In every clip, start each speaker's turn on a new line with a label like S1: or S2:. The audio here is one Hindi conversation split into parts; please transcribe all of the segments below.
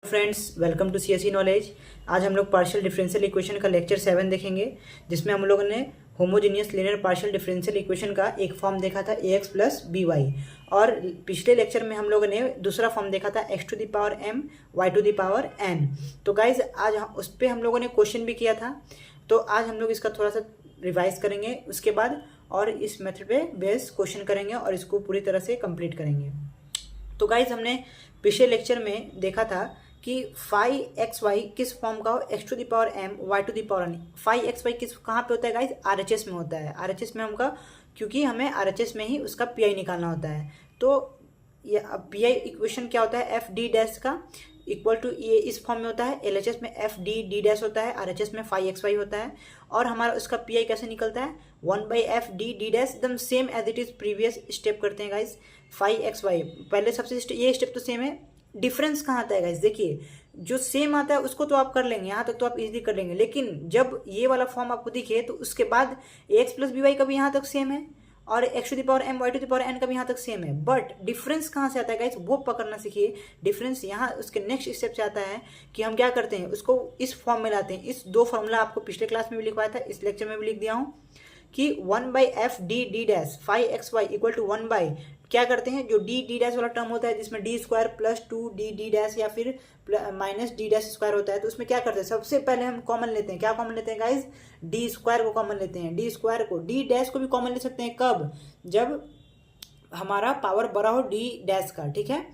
S1: Friends, welcome to CSE knowledge. आज हम लोग पार्शियल डिफरेंशियल इक्वेशन का लेक्चर 7 देखेंगे, जिसमें हम लोगों ने homogeneous linear partial differential equation का एक फॉर्म देखा था ax प्लस by, और पिछले लेक्चर में हम लोगों ने दूसरा फॉर्म देखा था x to the power m y to the power n। तो गाइज आज उस पर हम लोगों ने क्वेश्चन भी किया था, तो आज हम लोग इसका थोड़ा सा रिवाइज करेंगे उसके बाद, और इस मेथड पे बेस क्वेश्चन करेंगे और इसको पूरी तरह से कंप्लीट करेंगे। तो गाइज हमने पिछले लेक्चर में देखा था कि फाई एक्स वाई किस फॉर्म का हो, x to the power m y to the power n. Phi x y किस कहाँ पे होता है गाइज? आरएचएस में होता है। आरएचएस में हमका, क्योंकि हमें आरएचएस में ही उसका पीआई निकालना होता है। तो ये पीआई इक्वेशन क्या होता है? एफ डी डैश का इक्वल टू ये इस फॉर्म में होता है। एलएचएस में एफ डी डी डैश होता है, आरएचएस में फाई एक्स वाई होता है। और हमारा उसका पीआई कैसे निकलता है? 1/f डी डी डैश, एकदम same as it is previous step करते हैं गाइज। फाई एक्स वाई पहले सबसे ये स्टेप तो सेम है। डिफरेंस कहाँ आता है गाइज? देखिए, जो सेम आता है उसको तो आप कर लेंगे, यहाँ तक तो आप इजीली कर लेंगे, लेकिन जब ये वाला फॉर्म आपको दिखे तो उसके बाद एक्स प्लस बी वाई का भी यहाँ तक सेम है, और x to the power m y to the power n का भी यहाँ तक सेम है। बट डिफरेंस कहाँ से आता है गाइज? वो पकड़ना सीखिए। डिफरेंस यहाँ उसके नेक्स्ट स्टेप से आता है कि हम क्या करते हैं, उसको इस फॉर्म में लाते हैं। इस दो फॉर्मूला आपको पिछले क्लास में भी लिखवाया था, इस लेक्चर में भी लिख दिया हूँ कि 1/f d d dash phi x y equal to 1/, क्या करते हैं, जो डी डी डैश वाला टर्म होता है जिसमें d square plus 2 d d dash या फिर माइनस डी डैश स्क्वायर होता है, तो उसमें क्या करते हैं, सबसे पहले हम कॉमन लेते हैं। क्या कॉमन लेते हैं गाइज? डी स्क्वायर को कॉमन लेते हैं। डी स्क्वायर को, डी डैश को भी कॉमन ले सकते हैं। कब? जब हमारा पावर बड़ा हो डी डैश का, ठीक है।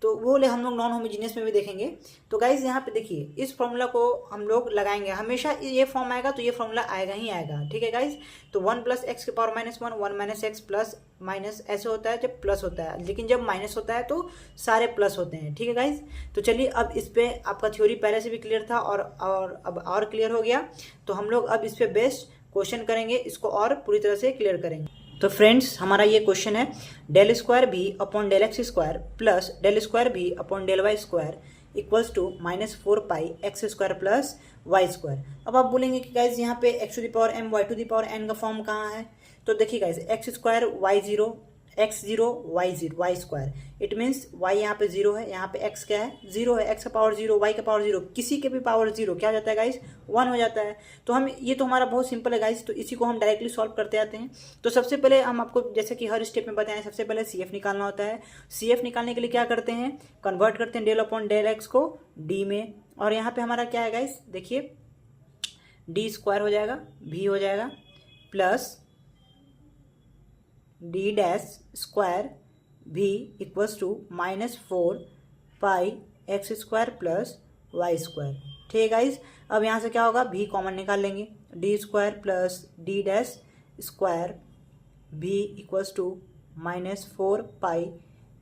S1: तो वो ले हम लोग नॉन होमोजीनियस में भी देखेंगे। तो गाइज यहाँ पे देखिए, इस फॉर्मूला को हम लोग लगाएंगे, हमेशा ये फॉर्म आएगा तो ये फॉर्मूला आएगा ही आएगा, ठीक है गाइज। तो 1 प्लस एक्स के power -1 1 minus x plus minus ऐसे होता है जब प्लस होता है, लेकिन जब माइनस होता है तो सारे प्लस होते हैं, ठीक है गाइज। तो चलिए, अब इस पे आपका थ्योरी पहले से भी क्लियर था और अब और क्लियर हो गया। तो हम लोग अब इस पे बेस्ड क्वेश्चन करेंगे, इसको और पूरी तरह से क्लियर करेंगे। तो फ्रेंड्स, हमारा ये क्वेश्चन है del square phi upon del x square plus del square phi upon del y square equals to -4 pi x square plus y square. अब आप बोलेंगे कि गाइज यहाँ पे x to the power m y to the power n का फॉर्म कहाँ है? तो देखिए guys, x square y zero, x zero y square, it means y यहाँ पे जीरो है, यहाँ पे एक्स क्या है? जीरो है। एक्स का पावर जीरो, वाई का पावर जीरो, किसी के भी पावर जीरो क्या हो जाता है गाइज? 1 हो जाता है। तो हम ये तो हमारा बहुत सिंपल है गाइज, तो इसी को हम डायरेक्टली सॉल्व करते आते हैं। तो सबसे पहले हम आपको जैसे कि हर स्टेप में बताएं, सबसे पहले सी एफ निकालना होता है। सी एफ निकालने के लिए क्या करते हैं? कन्वर्ट करते हैं डेल अपॉन डेल एक्स को डी में, और यहाँ पे हमारा क्या है गाइज? देखिए, डी स्क्वायर हो जाएगा, भी हो जाएगा, प्लस डी डैश स्क्वायर भी equals to -4 pi x square plus y square, ठीक है गाइज। अब यहाँ से क्या होगा? भी कॉमन निकाल लेंगे, D square plus D dash square भी equals to -4 pi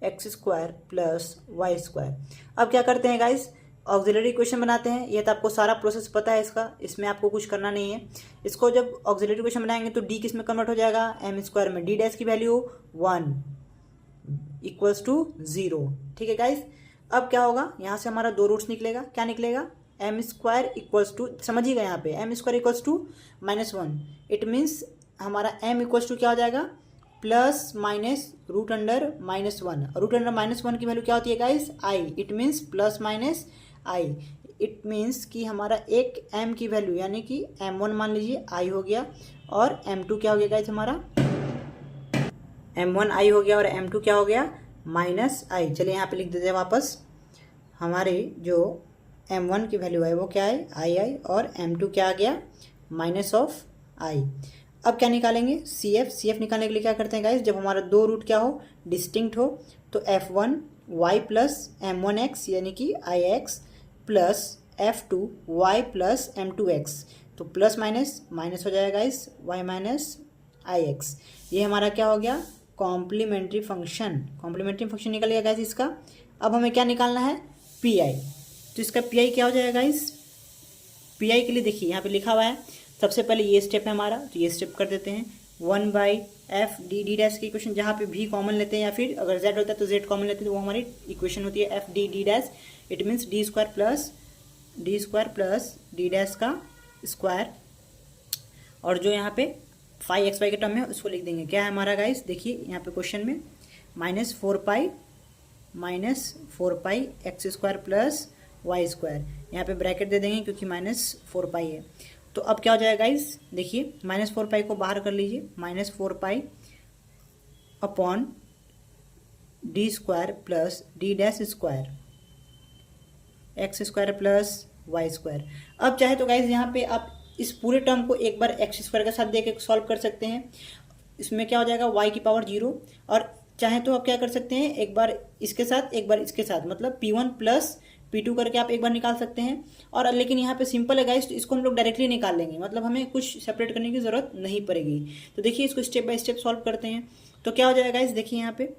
S1: x square plus y square. अब क्या करते हैं गाइज? ऑक्सिलरी इक्वेशन बनाते हैं। ये तो आपको सारा प्रोसेस पता है इसका, इसमें आपको कुछ करना नहीं है। इसको जब ऑक्सिलरी इक्वेशन बनाएंगे तो डी किस में कन्वर्ट हो जाएगा? एम स्क्वायर में। डी डैश की वैल्यू 1 इक्वल्स टू 0, ठीक है गाइज। अब क्या होगा? यहाँ से हमारा दो रूट्स निकलेगा। क्या निकलेगा? एम स्क्वायर इक्वल्स टू, समझिएगा यहाँ पे m square equals to -1, it means हमारा एम इक्वल्स टू क्या हो जाएगा? Plus minus root under -1। Root under -1 की वैल्यू क्या होती है guys? I, it means plus minus i. It means कि हमारा एक m की वैल्यू यानी कि m1 मान लीजिए आई हो गया, और m2 क्या हो गया गाइज? हमारा m1 आई हो गया और m2 क्या हो गया? -i। चलिए यहाँ पे लिख देते हैं वापस, हमारे जो m1 की वैल्यू है वो क्या है? आई, और m2 क्या आ गया? -i। अब क्या निकालेंगे? सी एफ निकालने के लिए क्या करते हैं गाइज? जब हमारा दो रूट क्या हो? डिस्टिंक्ट हो, तो f1 y प्लस m1x यानी कि ix plus f2 y plus m2x, तो प्लस माइनस माइनस हो जाएगा गाइस, y माइनस ix। ये हमारा क्या हो गया? Complementary function. कॉम्प्लीमेंट्री फंक्शन निकल गया गाइस इसका। अब हमें क्या निकालना है? P I. तो इसका पी आई क्या हो जाएगा गाइस? पी आई के लिए देखिए यहाँ पे लिखा हुआ है, सबसे पहले ये स्टेप है हमारा, तो ये स्टेप कर देते हैं। 1/f डी डी डैश की इक्वेशन, जहाँ पे भी कॉमन लेते हैं या फिर अगर z होता है तो z कॉमन लेते हैं, तो वो हमारी इक्वेशन होती है f D d dash. It means D square plus D dash का स्क्वायर, और जो यहाँ पे फाई एक्स वाई के टर्म है उसको लिख देंगे। क्या है हमारा गाइस? देखिए यहाँ पे क्वेश्चन में -4 pi x square plus y square, यहाँ पे ब्रैकेट दे देंगे क्योंकि -4 पाई है। तो अब क्या हो जाएगा गाइस, देखिए -4 पाई को बाहर कर लीजिए, -4 pi upon D square plus D dash square x square plus y square. अब चाहे तो गाइज यहाँ पे आप इस पूरे टर्म को एक बार एक्स स्क्वायर के साथ दे के सॉल्व कर सकते हैं। इसमें क्या हो जाएगा y की पावर 0, और चाहे तो आप क्या कर सकते हैं, एक बार इसके साथ एक बार इसके साथ, मतलब p1 प्लस p2 करके आप एक बार निकाल सकते हैं। और लेकिन यहाँ पे सिंपल है गाइस, तो इसको हम लोग डायरेक्टली निकाल लेंगे, मतलब हमें कुछ सेपरेट करने की ज़रूरत नहीं पड़ेगी। तो देखिए इसको स्टेप बाय स्टेप सॉल्व करते हैं। तो क्या हो जाएगा गाइस, देखिए यहाँ पे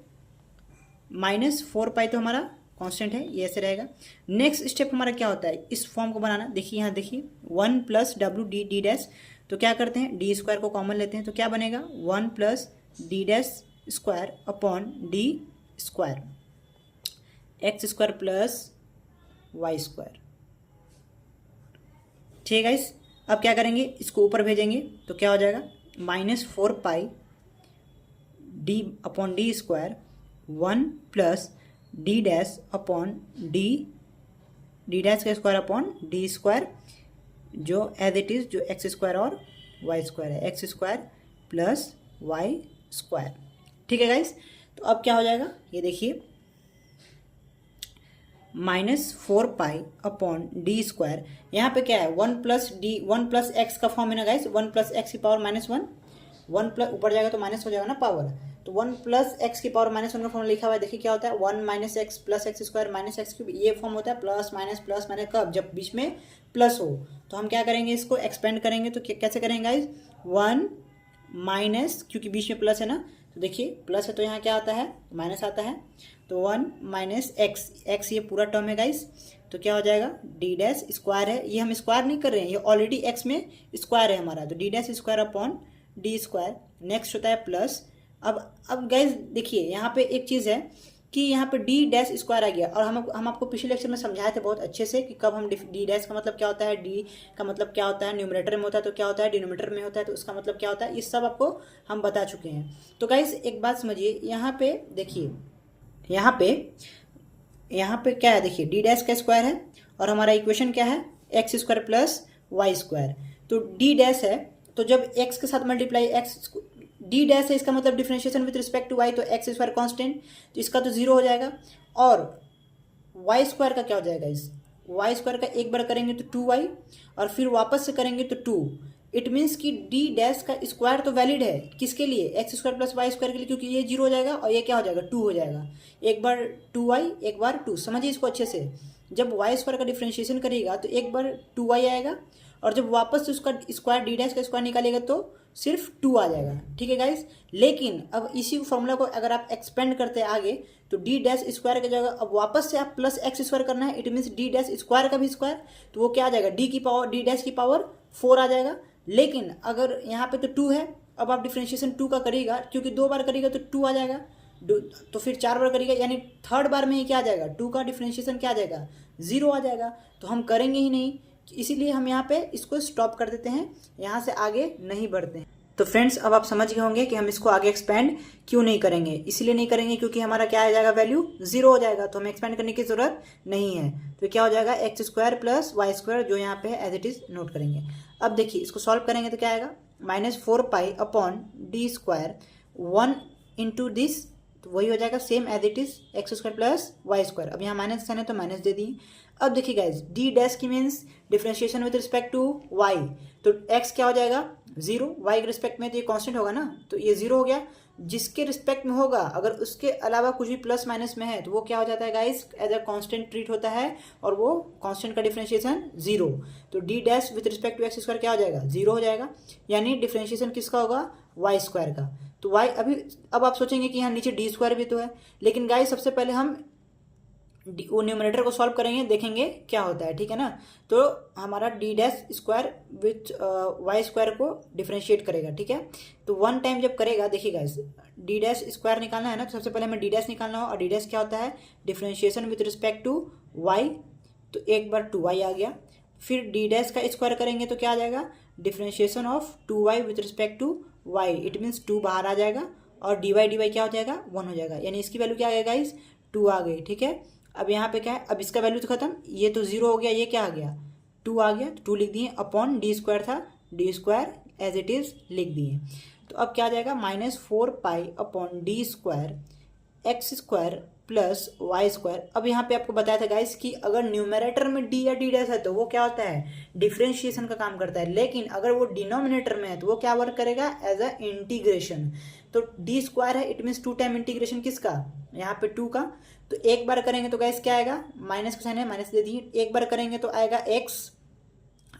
S1: -4 पाई तो हमारा कांस्टेंट है, ये ऐसे रहेगा। नेक्स्ट स्टेप हमारा क्या होता है, इस फॉर्म को बनाना। देखिए यहाँ देखिए 1 plus W D d dash, तो क्या करते हैं डी स्क्वायर को कॉमन लेते हैं, तो क्या बनेगा 1 plus D dash square upon D square x square plus y square. ठीक है गाइस, अब क्या करेंगे, इसको ऊपर भेजेंगे तो क्या हो जाएगा -4 pi D upon D square 1 plus D dash upon D dash का स्क्वायर अपॉन डी स्क्वायर, जो एज इट इज़ जो एक्स स्क्वायर और वाई स्क्वायर है, x square plus y square. ठीक है गाइस, तो अब क्या हो जाएगा, ये देखिए -4 पाई अपॉन डी स्क्वायर, यहाँ पे क्या है 1 प्लस एक्स का फॉर्म है ना गाइस, 1 प्लस एक्स की पावर -1, 1 प्लस ऊपर जाएगा तो माइनस हो जाएगा ना पावर, तो 1 प्लस एक्स की पावर -1 का फॉर्म लिखा हुआ है। देखिए क्या होता है 1 minus x plus x square minus x cube, ये फॉर्म होता है प्लस माइनस कब, जब बीच में प्लस हो। तो हम क्या करेंगे, इसको एक्सपेंड करेंगे, तो कैसे करेंगे गाइस, 1 माइनस, क्योंकि बीच में प्लस है ना, तो देखिए प्लस है तो यहाँ क्या आता है माइनस आता है, तो 1 माइनस एक्स ये पूरा टर्म है गाइस, तो क्या हो जाएगा डी डैश स्क्वायर है, ये हम स्क्वायर नहीं कर रहे हैं, ये ऑलरेडी एक्स में स्क्वायर है हमारा, तो d dash square upon D square. Next होता है प्लस, अब गाइज देखिए यहाँ पे एक चीज़ है कि यहाँ पे डी डैश स्क्वायर आ गया, और हम आपको पिछले लेक्चर में समझाए थे बहुत अच्छे से कि कब हम डी डैश का मतलब क्या होता है, डी का मतलब क्या होता है, न्यूमरेटर में होता है तो क्या होता है, डिनोमिनेटर में होता है तो उसका मतलब क्या होता है, ये सब आपको हम बता चुके हैं। तो गाइज एक बात समझिए, यहाँ पे देखिए यहाँ पे क्या है, देखिए डी डैश का स्क्वायर है और हमारा इक्वेशन क्या है x square plus y square. तो डी डैश है, तो जब एक्स के साथ मल्टीप्लाई एक्स डी डैश है, इसका मतलब differentiation with respect to y, तो एक्स स्क्वायर कांस्टेंट, तो इसका तो 0 हो जाएगा। और वाई स्क्वायर का क्या हो जाएगा, इस वाई स्क्वायर का एक बार करेंगे तो 2y, और फिर वापस से करेंगे तो 2। इट मीन्स कि डी डैश का स्क्वायर तो वैलिड है किसके लिए, x square plus y square के लिए, क्योंकि ये 0 हो जाएगा और ये क्या हो जाएगा 2 हो जाएगा, एक बार 2y एक बार 2। समझिए इसको अच्छे से, जब वाई स्क्वायर का डिफरेंशिएशन करिएगा तो एक बार 2y आएगा, और जब वापस से उसका स्क्वायर डी डैश का स्क्वायर निकालेगा तो सिर्फ 2 आ जाएगा। ठीक है गाइस, लेकिन अब इसी फॉर्मूला को अगर आप एक्सपेंड करते हैं आगे, तो डी डैश स्क्वायर की जगह अब वापस से आप प्लस एक्स स्क्वायर करना है, it means D dash square का भी स्क्वायर, तो वो क्या आ जाएगा डी डैश की पावर 4 आ जाएगा। लेकिन अगर यहाँ पे तो 2 है, अब आप डिफरेंशिएशन 2 का करिएगा, क्योंकि 2 बार करिएगा तो 2 आ जाएगा, तो फिर 4 बार करिएगा, यानी थर्ड बार में ही क्या आ जाएगा 2 का डिफरेंशिएशन क्या आ जाएगा 0 आ जाएगा। तो हम करेंगे ही नहीं, इसीलिए हम यहाँ पे इसको स्टॉप कर देते हैं, यहाँ से आगे नहीं बढ़ते हैं। तो फ्रेंड्स अब आप समझ गए होंगे कि हम इसको आगे एक्सपेंड क्यों नहीं करेंगे, इसीलिए नहीं करेंगे क्योंकि हमारा क्या आ जाएगा वैल्यू 0 हो जाएगा, तो हमें एक्सपेंड करने की जरूरत नहीं है। तो क्या हो जाएगा x square plus y square, जो यहाँ पे है एज इट इज नोट करेंगे। अब देखिए इसको सॉल्व करेंगे तो क्या आएगा -4 pi upon D square 1 into this, तो वही हो जाएगा same as it is x square plus y square. अब यहाँ माइनस है तो माइनस दे दिए। अब देखिए गाइज डी डैश की means differentiation with respect to y, तो एक्स क्या हो जाएगा 0, वाई के रिस्पेक्ट में तो ये कांस्टेंट होगा ना, तो ये 0 हो गया। जिसके रिस्पेक्ट में होगा अगर उसके अलावा कुछ भी प्लस माइनस में है तो वो क्या हो जाता है guys as a constant treat होता है, और वो कांस्टेंट का डिफरेंशिएशन 0। तो d dash with respect to x square क्या हो जाएगा 0 हो जाएगा, यानी डिफरेंशिएशन किसका होगा वाई स्क्वायर का। तो वाई अब आप सोचेंगे कि यहाँ नीचे डी स्क्वायर भी तो है, लेकिन गाइज सबसे पहले हम वो न्यूमरेटर को सॉल्व करेंगे, देखेंगे क्या होता है। ठीक है ना, तो हमारा d dash square with y square को डिफरेंशिएट करेगा। ठीक है, तो 1 टाइम जब करेगा, देखिए गाइस डी डैश स्क्वायर निकालना है ना, तो सबसे पहले हमें डी डैश निकालना हो, और डी डैश क्या होता है differentiation with respect to y, तो एक बार 2y आ गया। फिर डी डैश का स्क्वायर करेंगे तो क्या आ जाएगा differentiation of 2y with respect to y, it means 2 बाहर आ जाएगा, और dy क्या हो जाएगा 1 हो जाएगा, यानी इसकी वैल्यू क्या आ गई गाइस 2 आ गई। ठीक है, अब यहाँ पे क्या है, अब इसका वैल्यू तो खत्म, ये तो 0 हो गया, ये क्या आ गया 2 आ गया, तो 2 लिख दिए, अपॉन डी स्क्वायर था, d square as it is लिख दिए। तो अब क्या आ जाएगा -4 upon D square x square plus y square. अब यहाँ पे आपको बताया था गाइस कि अगर न्यूमरेटर में डी या डी डैश है तो वो क्या होता है, डिफरेंशिएशन का काम करता है, लेकिन अगर वो डिनोमिनेटर में है तो वो क्या वर्क करेगा, एज अ इंटीग्रेशन। तो डी स्क्वायर है, इट मीन्स 2 टाइम इंटीग्रेशन किसका, यहाँ पे 2 का। तो एक बार करेंगे तो गाइस क्या आएगा, माइनस का साइन है, माइनस दे दिए, एक बार करेंगे तो आएगा एक्स,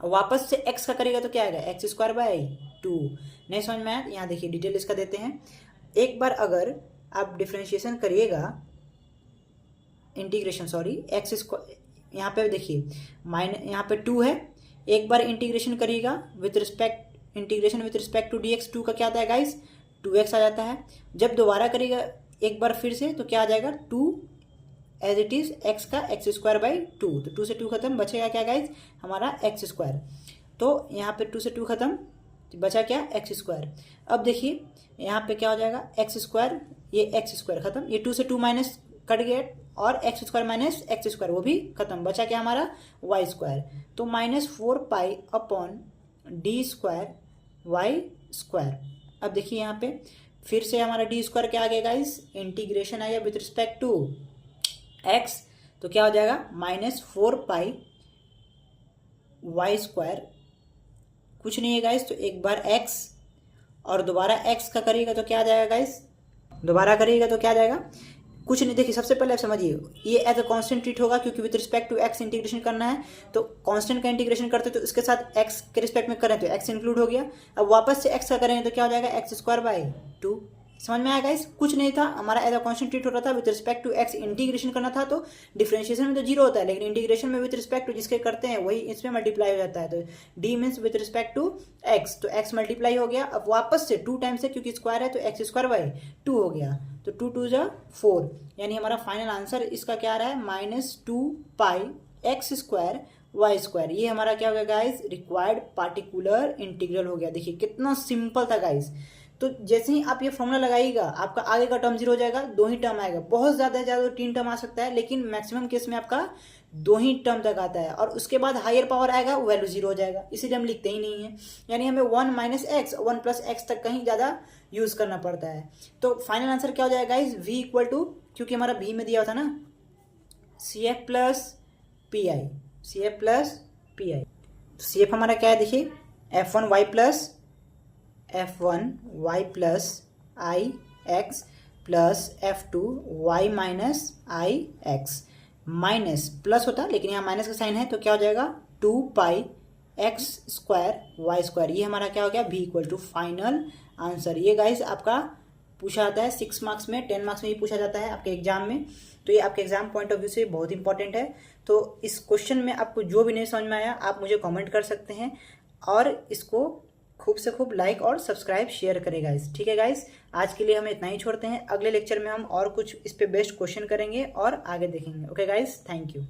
S1: वापस से एक्स का करेगा तो क्या आएगा एक्स स्क्वायर बाई 2। नहीं समझ में आया, यहाँ देखिए डिटेल इसका देते हैं। एक बार अगर आप डिफ्रेंशिएशन करिएगा, इंटीग्रेशन सॉरी, एक्स स्क्वायर, यहाँ पे देखिए यहाँ पे 2 है, एक बार इंटीग्रेशन करिएगा with respect, integration with respect to d x, 2 का क्या आता है गाइस 2x आ जाता है। जब दोबारा करिएगा एक बार फिर से तो क्या आ जाएगा 2 एज इट इज एक्स का एक्स स्क्वायर बाई 2, तो 2 से 2 खत्म, बचेगा क्या गाइज हमारा एक्स स्क्वायर। तो यहाँ पे 2 से 2 खत्म, तो बचा क्या एक्स स्क्वायर। अब देखिए यहाँ पे क्या हो जाएगा एक्स स्क्वायर, ये एक्स स्क्वायर खत्म, ये 2 से 2 माइनस कट गया, और x square minus x square वो भी खत्म, बचा क्या हमारा वाई स्क्वायर। तो -4 upon D square y square. अब देखिए यहाँ पे फिर से हमारा डी स्क्वायर क्या आ गया गाइस, इंटीग्रेशन आ गया विथ रिस्पेक्ट टू एक्स, तो क्या हो जाएगा -4 वाई स्क्वायर, कुछ नहीं है गाइस, तो एक बार एक्स और दोबारा एक्स का करिएगा तो क्या आ जाएगा गाइस, दोबारा करिएगा तो क्या आ जाएगा, कुछ नहीं। देखिए सबसे पहले आप समझिए ये एज अ कांस्टेंट ट्रीट होगा, क्योंकि with respect to x integration करना है, तो कांस्टेंट का इंटीग्रेशन करते तो इसके साथ एक्स के रिस्पेक्ट में करें तो एक्स इंक्लूड हो गया। अब वापस से एक्स का करेंगे तो क्या हो जाएगा एक्स स्क्वायर बाई 2। समझ में आया गाइस, कुछ नहीं था, हमारा एज अ कांस्टेंट ट्रीट हो रहा था, with respect to x integration करना था, तो डिफरेंशिएशन में तो 0 होता है, लेकिन इंटीग्रेशन में विथ रिस्पेक्ट टू जिसके करते हैं वही इसमें मल्टीप्लाई हो जाता है। तो d means with respect to x, तो एक्स मल्टीप्लाई हो गया, अब वापस से 2 टाइम से, क्योंकि स्क्वायर है तो एक्स स्क्वायर बाई 2 हो गया, तो 2 2 जा 4, यानी हमारा फाइनल आंसर इसका क्या आ रहा है -2 एक्स स्क्वायर वाई स्क्वायर। ये हमारा क्या हो गया गाइस, रिक्वायर्ड पार्टिकुलर इंटीग्रल हो गया। देखिए कितना सिंपल था गाइस। तो जैसे ही आप ये फॉर्मूला लगाइएगा आपका आगे का टर्म 0 हो जाएगा, 2 ही टर्म आएगा, बहुत ज़्यादा तो 3 टर्म आ सकता है, लेकिन मैक्सिमम केस में आपका 2 ही टर्म तक आता है, और उसके बाद हायर पावर आएगा वैल्यू 0 हो जाएगा, इसीलिए हम लिखते ही नहीं है। यानी हमें 1 - x 1 + x तक कहीं ज़्यादा यूज़ करना पड़ता है। तो फाइनल आंसर क्या हो जाएगा गाइस, v = क्योंकि हमारा v में दिया हुआ था ना CF + PI, CF + PI, तो CF हमारा क्या है देखिए F1y + IX plus F2y - IX, minus plus होता है लेकिन यहाँ माइनस का साइन है, तो क्या हो जाएगा 2 x स्क्वायर वाई स्क्वायर। ये हमारा क्या हो गया v = फाइनल आंसर। ये गाइस आपका पूछा जाता है 6 मार्क्स में, 10 मार्क्स में भी पूछा जाता है आपके एग्जाम में, तो ये आपके एग्जाम पॉइंट ऑफ व्यू से बहुत इंपॉर्टेंट है। तो इस क्वेश्चन में आपको जो भी नहीं समझ में आया आप मुझे कमेंट कर सकते हैं, और इसको खूब से खूब लाइक और सब्सक्राइब शेयर करें गाइस। ठीक है गाइस, आज के लिए हम इतना ही छोड़ते हैं, अगले लेक्चर में हम और कुछ इस पे बेस्ट क्वेश्चन करेंगे और आगे देखेंगे। Okay guys, thank you.